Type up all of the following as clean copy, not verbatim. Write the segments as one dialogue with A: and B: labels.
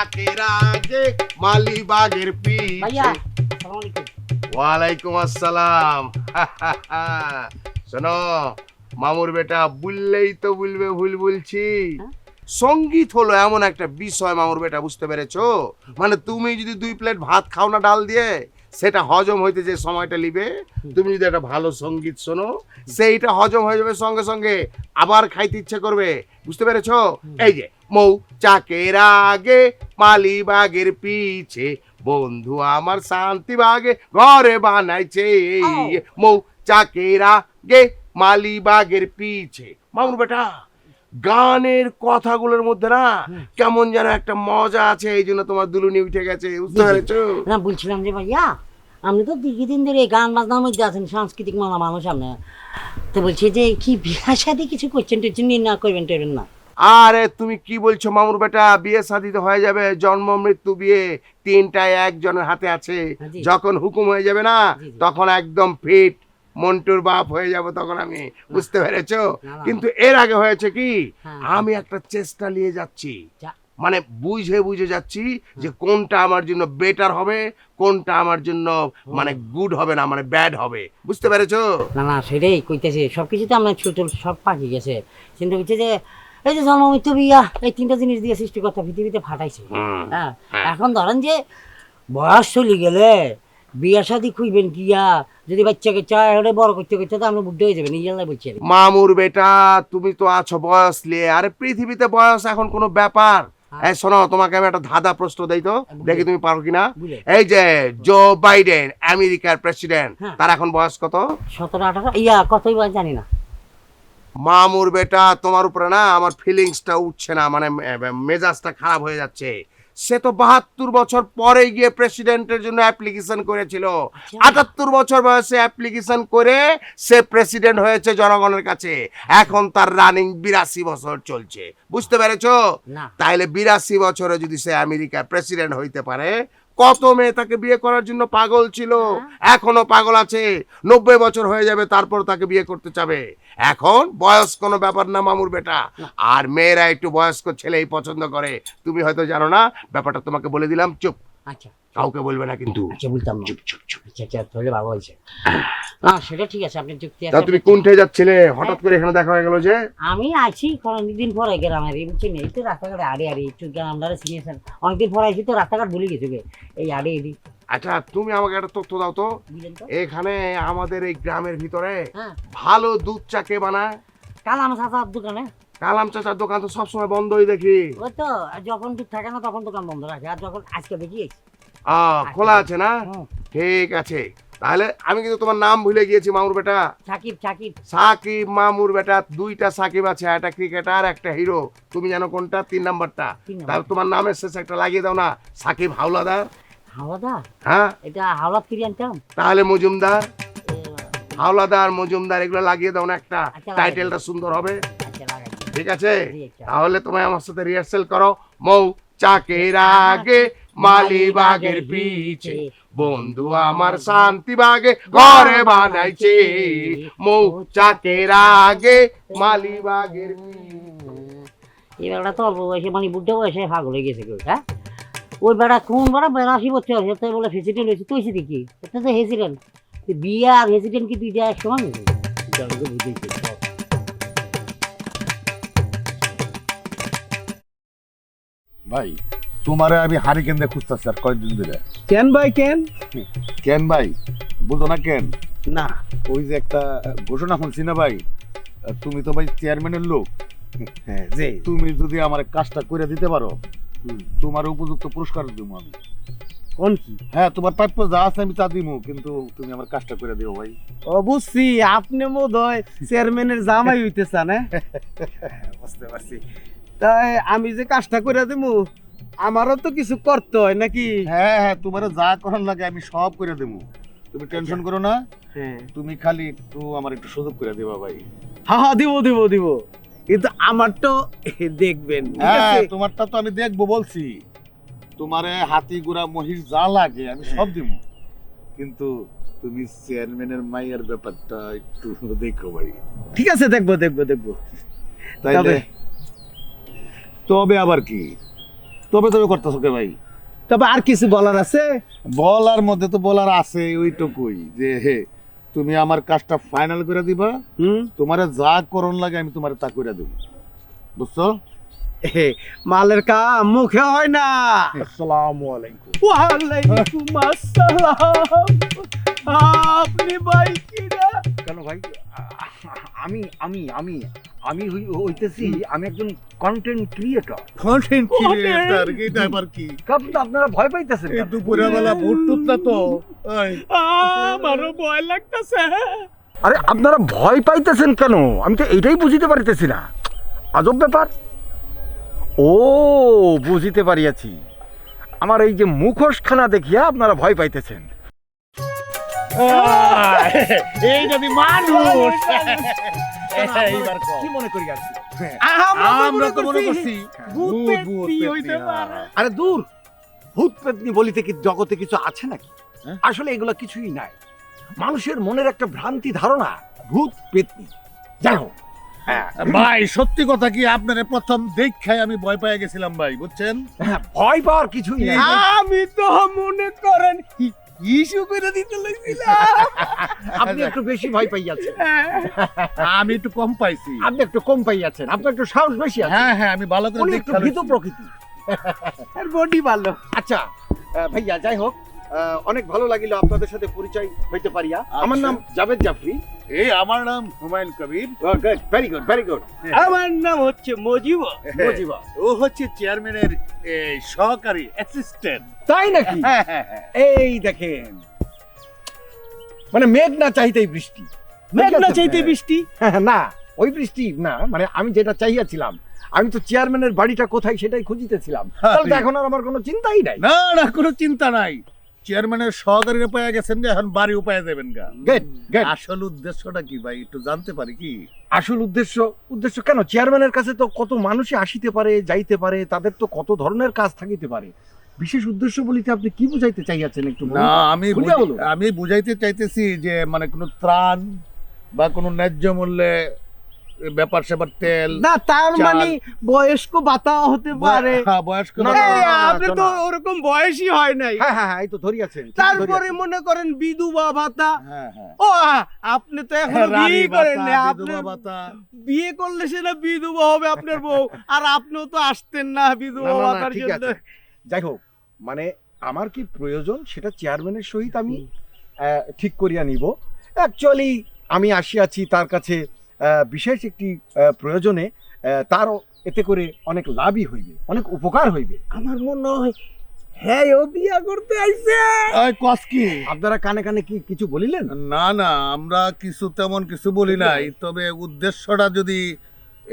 A: চাকের আগে মালিবাগের
B: ভাইয়া
A: পিছে।
B: আসসালামু আলাইকুম।
A: ওয়ালাইকুম আসসালাম। শোনো মামুর বেটা, বললেই তো বলবে ভুল বলছি।
B: হ্যাঁ?
A: সঙ্গীত হলো এমন একটা বিষয় মামুর বেটা, বুঝতে পেরেছো? মানে তুমি যদি 2 প্লেট ভাত খাও না ডাল দিয়ে, সেটা হজম হইতে যে সময়টা লিবে, তুমি যদি একটা ভালো সঙ্গীত শোনো, সেইটা হজম হয়ে যাবে সঙ্গে সঙ্গে, আবার খাইতে ইচ্ছে করবে। বুঝতে পেরেছো? এই যে মৌ চাকের আগে মালিবাগের পিছে, বন্ধু আমার শান্তি বাগে ঘরে বানাইছে। মৌ চাকের আগে মালিবাগের পিছে। মামুর বেটা, গানের কথাগুলোর মধ্যে না কেমন যেন একটা মজা আছে, এই জন্য তোমার দুলুনি উঠে গেছে। বুঝতে পেরেছো?
B: না বলছিলাম যে ভাইয়া আপনি তো দীর্ঘদিন ধরে এই গান বাজনার মধ্যে আছেন, সাংস্কৃতিক মানুষ আপনি, তো বলছি যে কি বিয়ে শাদী কিছু করছেন টেনশন নিয়ে না করবেন টেবেন না?
A: আরে তুমি কি বলছো মামুর বেটা, বিয়ে শাদী তো হয়ে যাবে, জন্ম মৃত্যু বিয়ে তিনটায় একজনের হাতে আছে।
B: জি।
A: যখন হুকুম হয়ে যাবে না,
B: জি, জি।
A: তখন একদম ফিট মন্টুর বাপ হয়ে যাব তখন আমি। বুঝতে পেরেছো?
B: না।
A: কিন্তু এর আগে হয়েছে কি,
B: হ্যাঁ।
A: আমি একটা চেষ্টা নিয়ে যাচ্ছি,
B: যা-
A: মানে বুঝে বুঝে যাচ্ছি যে কোনটা আমার জন্য বেটার হবে, কোনটা আমার জন্য মানে গুড হবে না, মানে ব্যাড হবে। বুঝতে পেরেছো?
B: না না সেটাই কইতেছে, সবকিছু তো আপনার ছোট সব পাকি গেছে, চিন্তা করছে যে এই যে জন্ম মৃত্যু বিয়া এই তিনটা জিনিস দিয়ে সৃষ্টিকর্তা পৃথিবীতে ফাটাইছে। হ্যাঁ, এখন ধরেন যে বয়স চলে গেলে বিয়া শাদী খুঁজবেন কিয়া, যদি বাচ্চাকে চায় হলে বড় করতে করতে তো আপনি বুদ্ধ হয়ে যাবেন, নিজেরাই বলছি আর কি।
A: মামুর বেটা, তুমি তো আছো বয়স নিয়ে, আরে পৃথিবীতে বয়স এখন কোনো ব্যাপার? এই শোনো, তোমাকে আমি একটা ধাঁধা প্রশ্ন দেই তো, দেখি তুমি পারো কিনা।
B: বুঝলে।
A: এই যে জো বাইডেন আমেরিকার প্রেসিডেন্ট,
B: হ্যাঁ।
A: তার এখন বয়স কত?
B: 17-18 ইয়া কতই বা জানি না।
A: মামুর বেটা, তোমার উপরে না আমার ফিলিংসটা উঠছে না, মানে মেজাজটা খারাপ হয়ে যাচ্ছে। সে তো 72 বছর পরে গিয়ে প্রেসিডেন্টের জন্য অ্যাপ্লিকেশন করেছিল। 78 বছর বয়সে অ্যাপ্লিকেশন করে সে প্রেসিডেন্ট হয়েছে জনগণের কাছে। এখন তার রানিং 82 বছর চলছে। বুঝতে পেরেছো?
B: না।
A: তাইলে 82 বছরে যদি সে আমেরিকার প্রেসিডেন্ট হইতে পারে, কত মেয়ে তাকে বিয়ে করার জন্য পাগল ছিল, এখনো পাগল আছে। 90 বছর হয়ে যাবে তারপর তাকে বিয়ে করতে চাবে। এখন বয়স কোনো ব্যাপার না মামুর বেটা, আর মেয়েরা একটু বয়স্ক ছেলেই পছন্দ করে। তুমি হয়তো জানো না ব্যাপারটা, তোমাকে বলে দিলাম। চুপ,
B: আচ্ছা
A: কাউকে বলবে না কিন্তু।
B: আচ্ছা বলতাম না। আচ্ছা আচ্ছা তাহলে ভালো হয়েছে। না সেটা ঠিক আছে, আপনি যুক্তি
A: তা
B: আছে।
A: তুমি কোনঠে যাচ্ছিলে, হঠাৎ করে এখানে দেখা হয়ে গেল যে?
B: আমি আছি অনেকদিন পরে গ্রামের, এই বুঝছেন, এই তো রাস্তাঘাটে আড়ে আড়ে একটু গ্রামদারে চিনিয়েছেন, অনেকদিন পরে আছি তো রাস্তাঘাট ভুলে গেছে গে, এই আড়ে এডি।
A: আচ্ছা তুমি আমাকে একটা তথ্য দাও তো,
B: বুঝলেন তো?
A: এখানে আমাদের এই গ্রামের ভিতরে
B: হ্যাঁ,
A: ভালো দুধ চা কে বানায়?
B: কাল আমার চাচার দোকানে।
A: কালাম চাচার দোকান তো সবসময় বন্ধই দেখি।
B: ওই তো যখন দুধ থাকে না তখন দোকান বন্ধ রাখে, আর যখন আজকে দেখিয়েছি।
A: খোলা আছে না? ঠিক আছে, তাহলে আমি কিন্তু তোমার নাম ভুলে গিয়েছি মামুর বেটা।
B: সাকিব সাকিব
A: সাকিব মামুর বেটা, দুইটা সাকিব আছে, একটা ক্রিকেটার একটা হিরো। তুমি জানো কোনটা? 3 নাম্বারটা। তাহলে তোমার নামের শেষে একটা লাগিয়ে দাও না, সাকিব হাওলাদার।
B: হাওলাদার?
A: হ্যাঁ,
B: এটা হাওলাত ফিরিয়ে আনতাম।
A: তাহলে মজুমদার, হাওলাদার মজুমদার এগুলো লাগিয়ে দাও না একটা,
B: আচ্ছা,
A: টাইটেলটা সুন্দর হবে।
B: আচ্ছা লাগাই।
A: ঠিক আছে,
B: জি, আচ্ছা।
A: তাহলে তোমায় আমার সাথে রিহার্সেল করো। মৌ চাকের আগে মালিবাগের পিছে, বন্ধু আমার শান্তি বাগে ঘরে বানাইছে। মৌ চাকের আগে মালিবাগের
B: এই বেড়াটা তো অল্প বয়সে মানে বুদ্ধ বয়সে পাগল হয়ে গেছে কেউ। হ্যাঁ, ওই বেড়া কোন বেড়া 82 বছর হয়েছে বলে প্রেসিডেন্ট হয়েছে, তুই দেখি এটা তো প্রেসিডেন্ট। বিয়ে আর প্রেসিডেন্ট কি দুইটা এক সমান?
C: ভাই তোমারে আমি হারিকেন দিয়ে খুঁজতেছি আর কয়েকদিন ধরে।
D: কেন ভাই কেন?
C: কেন ভাই বুঝো না কেন?
D: না
C: ওই যে একটা ঘোষণা শুনছি না ভাই, তুমি তো ভাই চেয়ারম্যানের লোক।
D: হ্যাঁ যে
C: তুমি যদি আমার কাজটা করে দিতে পারো, তোমার উপযুক্ত পুরস্কার দিব আমি।
D: কোন কি?
C: হ্যাঁ, তোমার প্রাপ্য যা আছে আমি তা দিব, কিন্তু তুমি আমার কাজটা করে দিও ভাই।
D: বুঝছি আপনি বোধহয় চেয়ারম্যানের জামাই হইতে চান। বুঝতে পারছি। তাই আমি যে কাজটা করে দেবো আমারও তো কিছু করতে হয় নাকি?
C: হ্যাঁ হ্যাঁ, তোমার যা করার লাগে আমি সব করে দেবো, তুমি টেনশন করো না।
D: হ্যাঁ
C: তুমি খালি একটু আমার একটু সুযোগ করে দিবা ভাই।
D: হ্যাঁ দিব দিব দিব, কিন্তু আমার তো দেখবেন। ঠিক
C: হ্যাঁ,
D: আছে?
C: তোমারটা তো আমি দেখবো বলছি। তোমারে হাতি গুড়া মহিষ যা লাগে আমি সব দিব, কিন্তু তুমি চেয়ারম্যানের মাইয়ের ব্যাপারটা একটু দেখো ভাই।
D: ঠিক আছে, দেখবো দেখবো দেখবো।
C: তাইলে তবে আবার কি, তবে তবে করতেছো কে ভাই?
D: তবে আর কিছু বলার আছে?
C: বলার মধ্যে তো বলার আছে ওইটুকুই যে হে তুমি আমার কাজটা ফাইনাল করে দিবা, তোমারে যা করণ লাগে আমি তোমারে তা করে দেব, বুঝছো?
D: মালের কাম মুখে হয় না।
C: আসসালামু আলাইকুম।
D: ওয়ালাইকুম আসসালাম। আপনি ভাই কিরা?
E: কেন ভাই? আমি আমি আমি আমি হইতেছি আমি একজন কন্টেন্ট ক্রিয়েটর।
C: কন্টেন্ট ক্রিয়েটর এটা আবার কি?
E: কিন্তু আপনারা ভয় পাইতেছেন
C: এই
E: কেন?
C: দুপুরে বেলা ভোট টুট না তো। ওই
D: আমারও ভয় লাগতেছে।
E: আরে আপনারা ভয় পাইতেছেন কেন? আমি তো এইটাই বুঝিতে পারিতেছি না। আজব ব্যাপার। ও বুঝিতে পারিয়াছি, আমার এই যে মুখোশখানা দেখিয়া আপনারা ভয় পাইতেছেন।
C: এই যদি মানুষ এইবার কও।
E: কি মনে করি আর কি?
C: আমরা তো মনে করছি
D: ভূত
C: ভূত,
D: পেত্নী
C: ভূত,
D: হইতে
C: পেত্নী,
D: পারে।
E: আরে দূর, ভূত পেতনি বলিতে কি জগতে কিছু আছে নাকি?
C: হ্যাঁ?
E: আসলে এগুলো কিছুই নাই, মানুষের মনের একটা ভ্রান্তি ধারণা ভূত পেতনি। যাই হোক, হ্যাঁ,
C: ভাই সত্যি কথা কি আপনারে প্রথম দেখাই আমি ভয় পেয়ে গেছিলাম ভাই, বুঝছেন?
E: হ্যাঁ, ভয় পাওয়ার কিছুই নাই।
D: আমি তো মনে করেন ইস্যু করে দিতে লাগছিলাম।
E: আপনি একটু বেশি ভয় পাইয়াছেন,
C: আমি একটু কম পাইছি।
E: আপনি একটু কম পাইয়াছেন, আপনার একটু সাহস বেশি আছে।
C: হ্যাঁ হ্যাঁ আমি ভালো করে
E: উনি একটু
C: দেখতে
E: ভীত প্রকৃতি।
D: আর বডি ভালো।
E: আচ্ছা ভাইয়া, যাই হোক, অনেক ভালো লাগিল আপনাদের সাথে পরিচয় হইতে পারিয়া। আমার নাম জাভেদ জাফরি।
C: এই আমার নাম Humayun Kabir.
E: Very good, very good.
D: আমার নাম হচ্ছে মজিবা।
E: মজিবা।
C: ও হচ্ছে চেয়ারম্যানের সহকারী অ্যাসিস্ট্যান্ট।
E: তাই নাকি?
C: হ্যাঁ হ্যাঁ হ্যাঁ।
E: এই দেখেন, মানে মেঘ না চাইতেই বৃষ্টি।
D: মেঘ না চাইতে বৃষ্টি।
E: হ্যাঁ, না ওই বৃষ্টি না, মানে আমি যেটা চাইয়াছিলাম, আমি তো চেয়ারম্যানের বাড়িটা কোথায় সেটাই খুঁজিতেছিলাম। তাহলে তো এখন আর আমার কোনো চিন্তাই নাই।
C: না না কোনো চিন্তা নাই, চেয়ারম্যানের সহকারীর উপায় গেছেন যে এখন বাড়ি উপায় দেবেন গা।
E: গেট গেট।
C: আসল উদ্দেশ্যটা কি ভাই একটু জানতে পারি কি?
E: আসল উদ্দেশ্য কেন? চেয়ারম্যানের কাছে তো কত মানুষই আসিতে পারে, যাইতে পারে, তাদের তো কত ধরনের কাজ থাকিতে পারে। বিশেষ উদ্দেশ্য বলিতে আপনি কি বুঝাইতে চাইয়াছেন একটু বলুন?
C: না আমি
E: খুলিয়া বলুন।
C: আমি বুঝাইতে চাইতেছি যে মানে কোনো ত্রাণ বা কোনো ন্যায্য মূল্যে ব্যাপার স্যাপার তেল
D: না তার
C: চাল।
D: মানে বয়স্ক ভাতা হতে পারে।
C: হ্যাঁ, বয়স্ক
E: না,
C: ভাতা।
E: না, না, না,
D: আপনি তো ওরকম বয়সই হয় নাই।
E: হ্যাঁ হ্যাঁ হ্যাঁ, এই তো ধরিয়াছেন, ঠিকই
D: তারপরে
E: ধরিয়াছেন।
D: মনে করেন বিধবা ভাতা।
C: হ্যাঁ হ্যাঁ
D: ও আপনি তো এখন
C: রানী
D: বিয়ে করেন
C: ভাতা,
D: না। আপনি
C: বিধবা ভাতা।
D: বিয়ে করলে সেটা বিধবা হবে আপনার বউ, আর আপনিও তো আসতেন না
E: না,
D: বিধবা
E: না, না,
D: ভাতার
E: ঠিক
D: জন্য।
E: আছে। যাই হোক, মানে আমার কি প্রয়োজন সেটা চেয়ারম্যানের সহিত আমি ঠিক করিয়া নিব। অ্যাকচুয়ালি আমি আসিয়াছি তার কাছে বিশেষ একটি প্রয়োজনে, তারও এতে করে অনেক লাভই হইবে, অনেক উপকার হইবে।
D: আমার মনে হয় হ্যাঁ ও বিয়া করতে আইছে।
C: ওই কস কি?
E: আপনারা কানে কানে কি কিছু বলিলেন?
C: না না আমরা কিছু তেমন কিছু বলি নাই, তবে উদ্দেশ্যটা যদি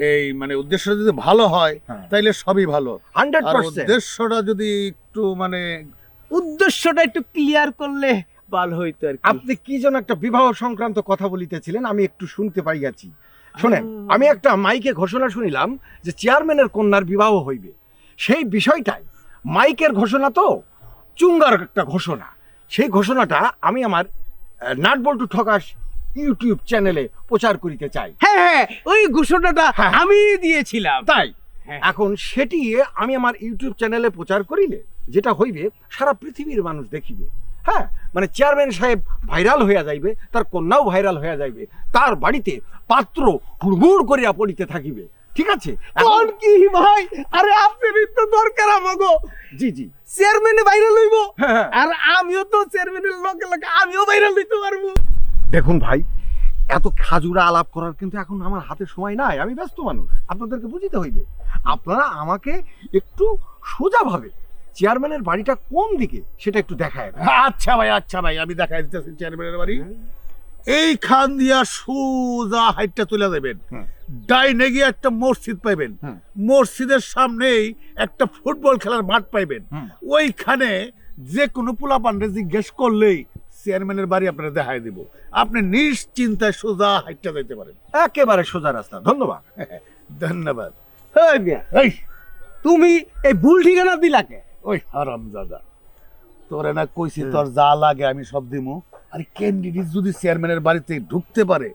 C: এই মানে উদ্দেশ্য যদি ভালো হয়
E: হ্যাঁ।
C: তাইলে সবই ভালো। আর
E: 100%।
C: উদ্দেশ্যটা যদি একটু মানে
D: উদ্দেশ্যটা একটু ক্লিয়ার করলে ভালো হইতো আর কি।
E: আপনি কি যেন একটা বিবাহ সংক্রান্ত কথা বলিতেছিলেন, আমি একটু শুনতে পাইয়াছি। শোনেন, আমি একটা মাইকে ঘোষণা শুনিলাম যে চেয়ারম্যানের কন্যার বিবাহ হইবে। সেই বিষয়টাই মাইকের ঘোষণা, তো চুঙ্গার একটা ঘোষণা। সেই ঘোষণাটা আমি আমার নাটবল্টু ঠকাস ইউটিউব চ্যানেলে প্রচার করিতে চাই।
D: হ্যাঁ হ্যাঁ ওই ঘোষণাটা
E: হ্যাঁ।
D: আমি দিয়েছিলাম।
E: তাই
D: হ্যাঁ।
E: এখন সেটি আমি আমার ইউটিউব চ্যানেলে প্রচার করিলে যেটা হইবে, সারা পৃথিবীর মানুষ দেখিবে। হ্যাঁ, মানে চেয়ারম্যান সাহেব ভাইরাল হইয়া যাইবে, তার কন্যাও ভাইরাল হইয়া যাইবে, তার বাড়িতে পাত্র হুড়মুড় করিয়া পড়িতে থাকিবে। ঠিক আছে? এখন-
D: কোন কি ভাই, আরে আপনারই তো দরকার আমাগো।
E: জি জি,
D: চেয়ারম্যানে বাইরে লইব,
E: হ্যাঁ।
D: আর আমিও তো চেয়ারম্যানের লগে লগে আমিও বাইরে লইতে পারবো।
E: দেখুন ভাই, এত খাজুরা আলাপ করার কিন্তু এখন আমার হাতে সময় নাই, আমি ব্যস্ত মানুষ, আপনাদেরকে বুঝিতে হইবে। আপনারা আমাকে একটু সোজাভাবে চেয়ারম্যানের বাড়িটা কোন দিকে সেটা একটু দেখায়।
C: আচ্ছা ভাই আমি দেখাই দিতেছি চেয়ারম্যানের বাড়ি। এই খান দিয়া সোজা হাইটটা তুলে দেবেন,
E: হুম।
C: ডাইনে গিয়ে একটা মসজিদ পাইবেন,
E: হুম।
C: মসজিদের সামনেই একটা ফুটবল খেলার মাঠ পাইবেন।
E: হুম।
C: ওইখানে যে কোনো পোলাপানরে জিজ্ঞেস করলেই চেয়ারম্যানের বাড়ি আপনারা দেখাই দিব। আপনি নিশ্চিন্তায় সোজা হাইটটা যাইতে পারেন।
E: একেবারে সোজা রাস্তা। ধন্যবাদ।
C: ধন্যবাদ।
D: এই মিয়া,
C: এই
D: তুমি এই ভুল ঠিকানা দিলাকে।
C: ওই হারামজাদা, তোরে না কইছি তোর যা লাগে আমি সব দিমু। আর ক্যান্ডিডেট যদি চেয়ারম্যানের বাড়িতে ঢুকতে পারে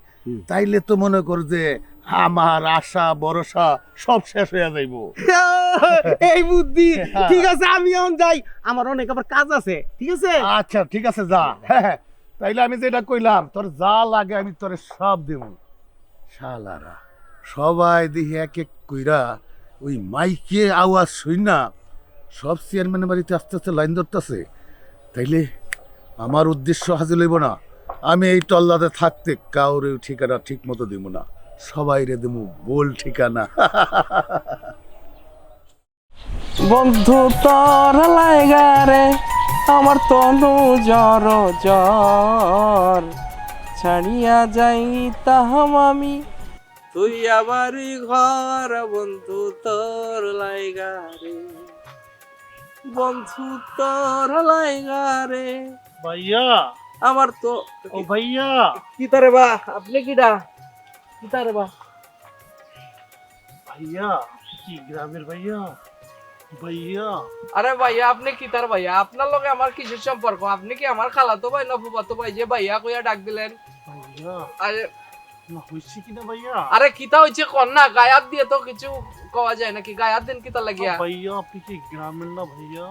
C: তাইলে তো মনে কর যে আমার আশা ভরসা সব শেষ হয়ে যাইবো।
D: এই বুদ্ধি, ঠিক আছে আমি এখন যাই, আমার অনেক আবার কাজ আছে, ঠিক আছে?
C: আচ্ছা ঠিক আছে যা। হ্যাঁ, তাইলে আমি যেটা কইলাম তোর যা লাগে আমি তোরে সব দেব। শালারা সবাই দেখি এক এক কইরা ওই মাইকে আওয়াজ শুই না সব চেয়ারম্যানের বাড়িতে আস্তে আস্তে লাইন ধরতেছে। তাইলে আমার উদ্দেশ্য হাজির হইব না। আমি এই টল্লাতে থাকতে কাউরে ঠিকানা ঠিক মতো দিব না, সবাই রে দেবো বল ঠিকানা।
F: বন্ধু তোর লাগারে আমার তনু জ্বর জ্বর, ছাড়িয়া যাই তাহাম আমি তুই আমারই ঘর। বন্ধু তোর লাগারে, বন্ধু তোর লাগারে
C: ভাইয়া,
F: আমার তো
C: ও ভাইয়া,
F: কি তারে বা আপনি কিডা, কি তারে বা?
C: ভাইয়া কি গ্রামের ভাইয়া? ভাইয়া
F: আরে ভাইয়া আপনি কি তার ভাইয়া? আপনার লগে আমার কিসের সম্পর্ক? আপনি কি আমার খালাতো ভাই না ফুফাতো ভাই যে ভাইয়া কইয়া ডাক দিলেন?
C: ভাইয়া
F: আরে
C: না হইছে কিনা ভাইয়া?
F: আরে কিতা হইছে কোন না, গায়াত দিয়ে তো কিছু কওয়া যায় নাকি? গায়াত দিন কিতা লাগিয়া?
C: ভাইয়া আপনি কি গ্রামের না ভাইয়া?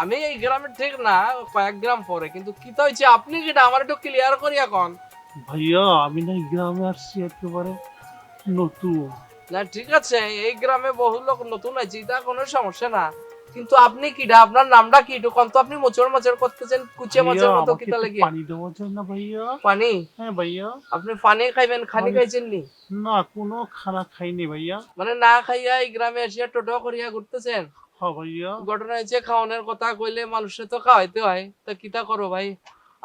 F: আমি এই গ্রামে ঠিক না, কয়েক গ্রাম পরে, কিন্তু কিতা হইছে আপনি কিটা আমার একটু ক্লিয়ার করিয়া কোন।
C: ভাইয়া আমি না গ্রামে আসছি একেবারে নতুন।
F: না ঠিক আছে, এই গ্রামে বহু লোক নতুন আছে, এটা কোনো সমস্যা না, কিন্তু আপনি কিটা, আপনার নামটা কি একটু কোন তো? আপনি মোচড় মোচড় করতেছেন কুচে মোচড় মতো কিতা লাগিয়া?
C: পানি দেওয়া যায় না ভাইয়া?
F: পানি?
C: হ্যাঁ ভাইয়া।
F: আপনি পানি খাইবেন, খানি খাইছেন নি?
C: না কোনো খানা খাইনি ভাইয়া।
F: মানে না খাইয়া এই গ্রামে এসে টোটো করিয়া ঘুরতেছেন?
C: হ্যাঁ ভাইয়া।
F: ঘটনা হচ্ছে খাওয়ানোর কথা কইলে মানুষের তো খাওয়াইতে হয়, তো কিতা করো ভাই?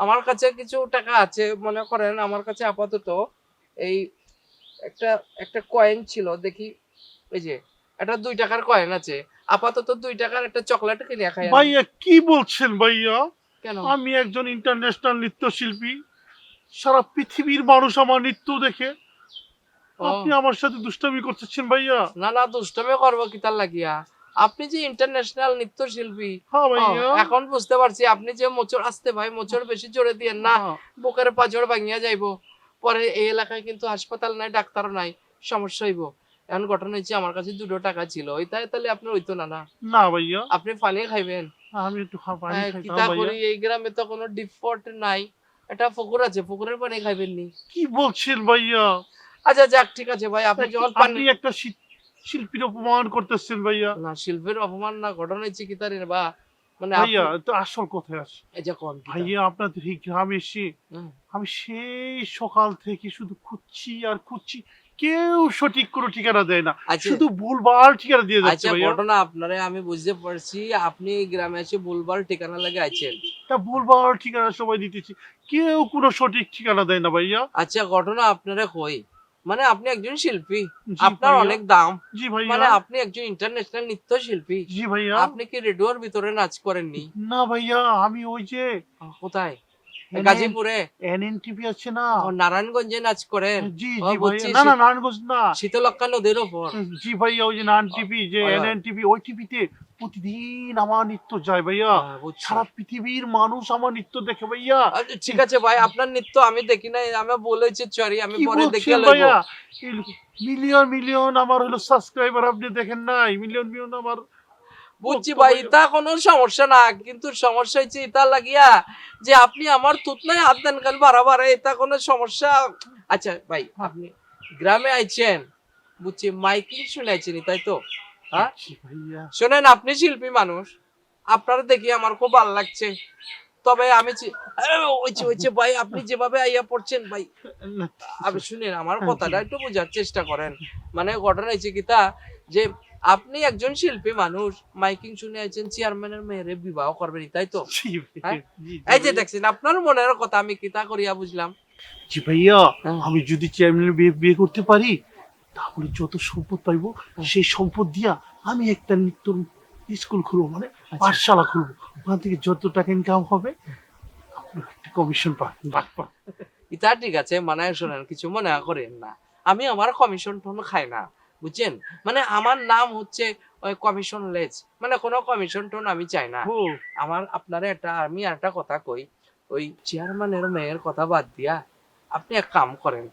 F: আমার কাছে কিছু টাকা আছে, মনে করেন আমার কাছে আপাতত এই একটা একটা কয়েন ছিল, দেখি এই যে একটা 2 টাকার কয়েন আছে, আপাতত 2 টাকার একটা চকলেট কিনে খাই।
C: ভাইয়া কি বলছেন ভাইয়া?
F: কেন?
C: আমি একজন ইন্টারন্যাশনাল নৃত্যশিল্পী, সারা পৃথিবীর মানুষ আমার নৃত্য দেখে,
F: ও,
C: আপনি আমার সাথে দুষ্টামি করতেছেন ভাইয়া?
F: না না দুষ্টমি করবো কিতার লাগিয়া? আপনি যে ইন্টারন্যাশনাল নৃত্যশিল্পী,
C: হ্যাঁ ভাইয়া।
F: এখন বুঝতে পারছি। আপনি যে মোচড় আসতে ভাই, মোচড় বেশি জোরে দিয়েন না,
C: হ্যাঁ।
F: বুকের পাঁজর ভাঙিয়া যাইবো। পরে এই এলাকায় কিন্তু হাসপাতাল নাই, ডাক্তার নাই, সমস্যা হইব। এখন ঘটনা হচ্ছে আমার কাছে 2 টাকা ছিল, ওইটাই তাহলে আপনার হইতো না? না
C: না ভাইয়া
F: আপনি পানি খাইবেন?
C: আমি একটু পানি খাইতাম
F: কিতা
C: ভাইয়া।
F: করি, এই গ্রামে তো কোনো ডিপ পট নাই, একটা পুকুর আছে, পুকুরের পানি খাইবেন নি?
C: কি বলছেন ভাইয়া?
F: আচ্ছা যাক ঠিক আছে ভাই, আপনি যখন পানি,
C: আপনি একটা শিল্পীর অপমান করতেছেন ভাইয়া।
F: না শিল্পের অপমান না, ঘটনা হচ্ছে কি তার বা মানে
C: ভাইয়া
F: আপনি-
C: তো আসল কথায় আসে।
F: এই যে কোন
C: ভাইয়া আপনাদের এই গ্রামে এসে আমি সেই সকাল থেকে শুধু খুঁজছি আর খুঁজছি, কেউ সঠিক কোনো ঠিকানা দেয় না,
F: আচ্ছা
C: শুধু ভুলভাল ঠিকানা দিয়ে যাচ্ছে
F: আচ্ছা
C: ভাইয়া।
F: ঘটনা আপনারে আমি বুঝতে পারছি, আপনি এই গ্রামে এসে ভুলভাল ঠিকানা লাগে আছেন।
C: তা ভুলভাল ঠিকানা সবাই দিতেছি, কেউ কোনো সঠিক ঠিকানা দেয় না ভাইয়া।
F: আচ্ছা ঘটনা আপনারে কই, মানে আপনি একজন শিল্পী,
C: জি
F: আপনার
C: ভাইয়া।
F: অনেক দাম,
C: জি
F: মানে
C: ভাইয়া।
F: আপনি একজন ইন্টারন্যাশনাল নৃত্যশিল্পী,
C: জি ভাইয়া।
F: আপনি কি রেডিওর ভিতরে নাচ করেননি?
C: না ভাইয়া আমি ওই যে
F: কোথায়?
C: NN
F: গাজীপুরে?
C: এনএনটিভি আছে না?
F: ও, নারায়ণগঞ্জে নাচ করেন?
C: জি
F: ও,
C: জি
F: বুঝছি,
C: ভাইয়া। না না নারায়ণগঞ্জ না,
F: শীতলক্ষা নদীর ওপর।
C: জি ভাইয়া ওই যে নান টিভি, যে
F: ও,
C: এনএন টিভি, ওই টিভিতে প্রতিদিন আমার নৃত্য যায় ভাইয়া।
F: বুঝছি।
C: সারা পৃথিবীর মানুষ আমার নৃত্য দেখে ভাইয়া।
F: আচ্ছা, ঠিক আছে ভাই, আপনার নৃত্য আমি দেখি নাই, আমি বলেছি সরি, আমি
C: কি
F: পরে দেখে
C: বলছেন
F: লইব।
C: ভাইয়া? মিলিয়ন মিলিয়ন আমার হলো সাবস্ক্রাইবার, আপনি দেখেন নাই? মিলিয়ন মিলিয়ন আমার।
F: বুঝছি ভাই, এটা কোনো সমস্যা না, কিন্তু সমস্যা হচ্ছে এটা লাগিয়া যে আপনি আমার তুত নাই হাত দেন কেন বারবার, এটা কোনো সমস্যা? আচ্ছা ভাই, আপনি গ্রামে আইছেন, বুঝছি, মাইকিং শুনে আইছেন, তাই তো? হ্যাঁ
C: জি ভাইয়া।
F: শোনেন, আপনি শিল্পী মানুষ, আপনারা দেখি আমার খুব ভালো লাগছে, তবে আমি ওইছে ভাই, আপনি যেভাবে আইয়া পড়ছেন ভাই, আপনি শুনেন আমার কথাটা একটু বোঝার চেষ্টা করেন। মানে ঘটনা হয়েছে কি তা, যে আপনি একজন শিল্পী মানুষ, মাইকিং শুনে আছেন চেয়ারম্যানের মেয়েরে বিবাহ করবেন, তাই তো?
C: জি ভাইয়া।
F: হ্যাঁ?
C: জি, জি
F: এই যে
C: ভাইয়া।
F: দেখছেন, আপনার মনের কথা আমি কিতা করিয়া বুঝলাম।
C: জি ভাইয়া,
F: হ্যাঁ।
C: আমি যদি চেয়ারম্যানের বিয়ে করতে পারি, তাহলে যত সম্পদ পাইবো সেই সম্পদ দিয়া আমি একটা নৃত্য স্কুল খুলবো, মানে পাঠশালা খুলবো। ওখান থেকে যত টাকা ইনকাম হবে আপনার একটা কমিশন পাবেন।
F: ইতা ঠিক আছে, মানে শোনেন, কিছু মনে করেন না, আমি আমার কমিশন টোন খাই না, বুঝছেন? মানে আমার নাম হচ্ছে ওই কমিশন লেজ, মানে কোনো কমিশন টোন আমি চাই না।
C: ও
F: আমার আপনারে আমি একটা কথা কই, ওই চেয়ারম্যানের মেয়ের কথা বাদ দিয়া আপনি এক কাম করেন,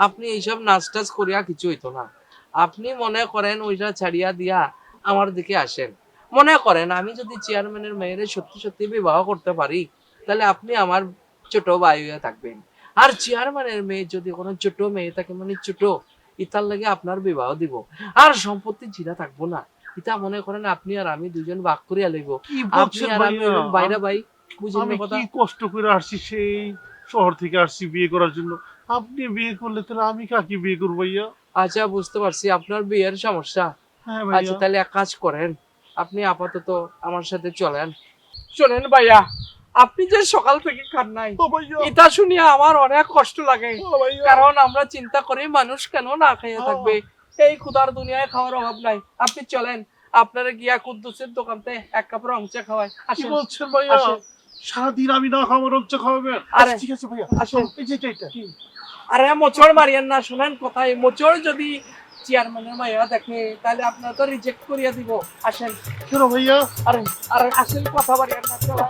F: আপনি এইসব নাচ টাচ করিয়া কিছু হইতো না। আপনি মনে করেন ওইটা ছাড়িয়া দিয়া আমার দিকে আসেন। মনে করেন আমি যদি চেয়ারম্যানের মেয়ের সত্যি সত্যি বিবাহ করতে পারি, তাহলে আপনি আমার ছোট ভাই হয়ে থাকবেন। আর চেয়ারম্যানের মেয়ে যদি কোনো ছোট মেয়ে থাকে, মানে ছোট, ইতার লাগে আপনার বিবাহ দিব। আর সম্পত্তি জিরা থাকবো না, ইতা মনে করেন আপনি আর আমি দুজন ভাগ করিয়া লইব।
G: কি
F: আপনি
G: বলছেন
F: আর আমি
G: ভাইয়া?
F: হইলাম বাইরা ভাই, বুঝেন
G: আমি
F: না কথা?
G: কি কষ্ট করে আসছি, সেই শহর থেকে আসছি বিয়ে করার জন্য। আপনি বিয়ে করলে তাহলে আমি কাকে বিয়ে করবো ভাইয়া?
F: আচ্ছা বুঝতে পারছি আপনার বিয়ের সমস্যা।
G: হ্যাঁ
F: আচ্ছা
G: ভাইয়া।
F: তাহলে এক কাজ করেন, আপনি আপাতত আমার সাথে চলেন। শোনেন ভাইয়া, আপনি যে সকাল থেকে খান নাই,
G: ও ভাইয়া,
F: এটা শুনিয়া আমার অনেক কষ্ট লাগে।
G: ও ভাইয়া।
F: কারণ আমরা চিন্তা করি মানুষ কেন না খাইয়া থাকবে, এই ক্ষুধার দুনিয়ায় খাওয়ার অভাব নাই। আপনি চলেন, আপনারা গিয়া কুদ্দুসের দোকানতে এক কাপ রং চা খাওয়াই।
G: কি
F: আসেন
G: বলছেন ভাইয়া?
F: আসেন।
G: সারাদিন আমি না খাবো, রক্ত খাওয়াবেন?
F: আরে,
G: ঠিক আছে ভাইয়া,
F: আসেন।
G: এই যে এটা।
F: আরে মোচড় মারিয়েন না, শুনেন কোথায় মোচড় যদি চেয়ারম্যানের মাইয়া দেখে তাহলে আপনার তো রিজেক্ট করিয়া দিব। আসেন।
G: কেন ভাইয়া?
F: আরে আরে আসেন, কথা বাড়িয়েন না, চলেন।